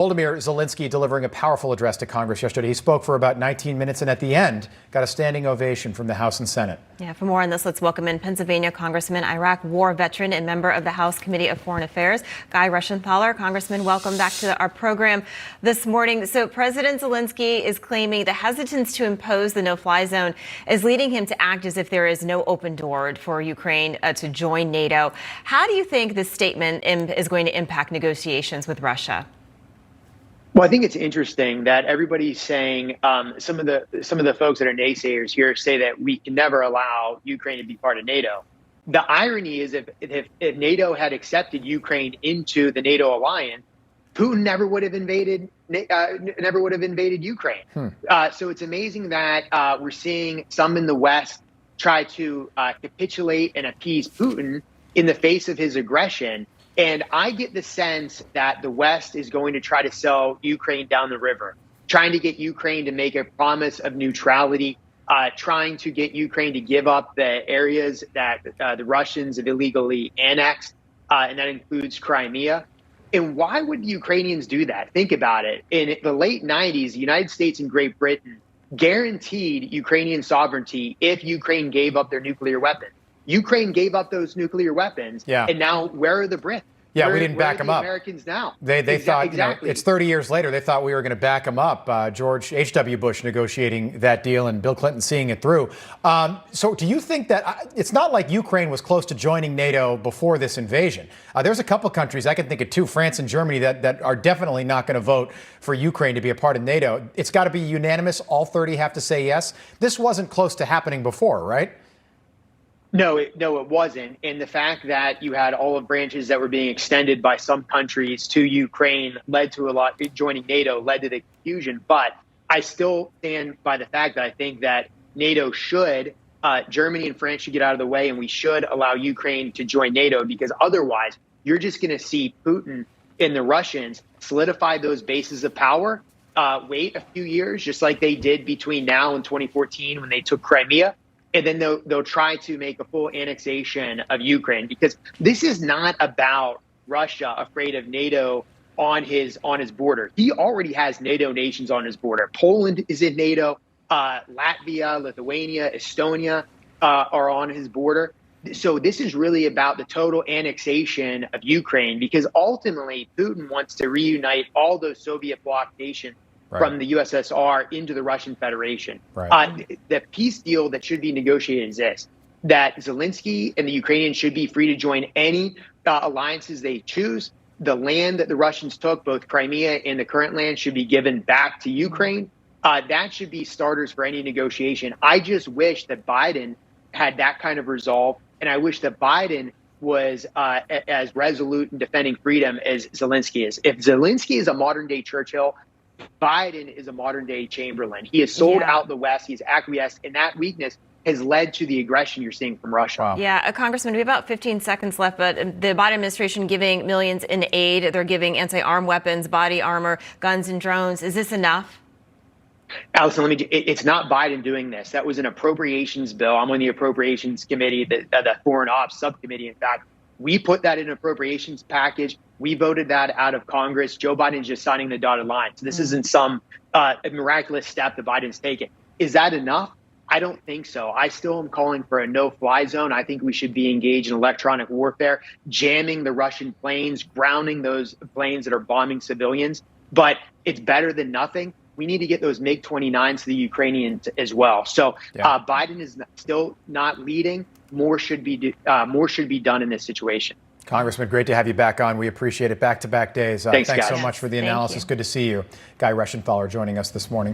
Volodymyr Zelensky delivering a powerful address to Congress yesterday. He spoke for about 19 minutes and at the end got a standing ovation from the House and Senate. Yeah, for more on this, let's welcome in Pennsylvania Congressman, Iraq war veteran, and member of the House Committee of Foreign Affairs, Guy Reschenthaler. Congressman, welcome back to our program this morning. So President Zelensky is claiming the hesitance to impose the no-fly zone is leading him to act as if there is no open door for Ukraine to join NATO. How do you think this statement is going to impact negotiations with Russia? Well, I think it's interesting that everybody's saying some of the folks that are naysayers here say that we can never allow Ukraine to be part of NATO. The irony is if NATO had accepted Ukraine into the NATO alliance, Putin never would have invaded Ukraine. So it's amazing that we're seeing some in the West try to capitulate and appease Putin in the face of his aggression. And I get the sense that the West is going to try to sell Ukraine down the river, trying to get Ukraine to make a promise of neutrality, trying to get Ukraine to give up the areas that the Russians have illegally annexed, and that includes Crimea. And why would the Ukrainians do that? Think about it. In the late 90s, the United States and Great Britain guaranteed Ukrainian sovereignty if Ukraine gave up their nuclear weapons. Ukraine gave up those nuclear weapons, and now where are the Brits? Yeah, we didn't back them up. Americans now. They thought, exactly. It's 30 years later, they thought we were going to back them up. George H.W. Bush negotiating that deal and Bill Clinton seeing it through. So do you think that it's not like Ukraine was close to joining NATO before this invasion? There's a couple countries, I can think of two, France and Germany, that are definitely not going to vote for Ukraine to be a part of NATO. It's got to be unanimous. All 30 have to say yes. This wasn't close to happening before, right? No, it wasn't. And the fact that you had olive branches that were being extended by some countries to Ukraine led to joining NATO led to the confusion. But I still stand by the fact that I think that NATO should, Germany and France should get out of the way, and we should allow Ukraine to join NATO, because otherwise you're just going to see Putin and the Russians solidify those bases of power, wait a few years, just like they did between now and 2014 when they took Crimea. And then they'll try to make a full annexation of Ukraine, because this is not about Russia afraid of NATO on his border. He already has NATO nations on his border. Poland is in NATO. Latvia, Lithuania, Estonia are on his border. So this is really about the total annexation of Ukraine, because ultimately Putin wants to reunite all those Soviet bloc nations from the USSR into the Russian Federation. The peace deal that should be negotiated is this: that Zelensky and the Ukrainians should be free to join any alliances they choose. The land that the Russians took, both Crimea and the current land, should be given back to Ukraine. That should be starters for any negotiation. I just wish that Biden had that kind of resolve, and I wish that Biden was as resolute in defending freedom as Zelensky is. If Zelensky is a modern-day Churchill, Biden is a modern-day Chamberlain. He has sold out the West. He's acquiesced, and that weakness has led to the aggression you're seeing from Russia. Wow. Yeah, Congressman, we have about 15 seconds left, but the Biden administration giving millions in aid. They're giving anti-arm weapons, body armor, guns, and drones. Is this enough? Alison, it's not Biden doing this. That was an appropriations bill. I'm on the appropriations committee, the foreign ops subcommittee, in fact. We put that in an appropriations package. We voted that out of Congress. Joe Biden is just signing the dotted line. So this isn't some miraculous step that Biden's taken. Is that enough? I don't think so. I still am calling for a no-fly zone. I think we should be engaged in electronic warfare, jamming the Russian planes, grounding those planes that are bombing civilians. But it's better than nothing. We need to get those MiG-29s to the Ukrainians as well. So Biden is still not leading. More should be done in this situation. Congressman, great to have you back on. We appreciate it. Back-to-back days. Thanks so much for the analysis. Good to see you. Guy Reschenthaler joining us this morning.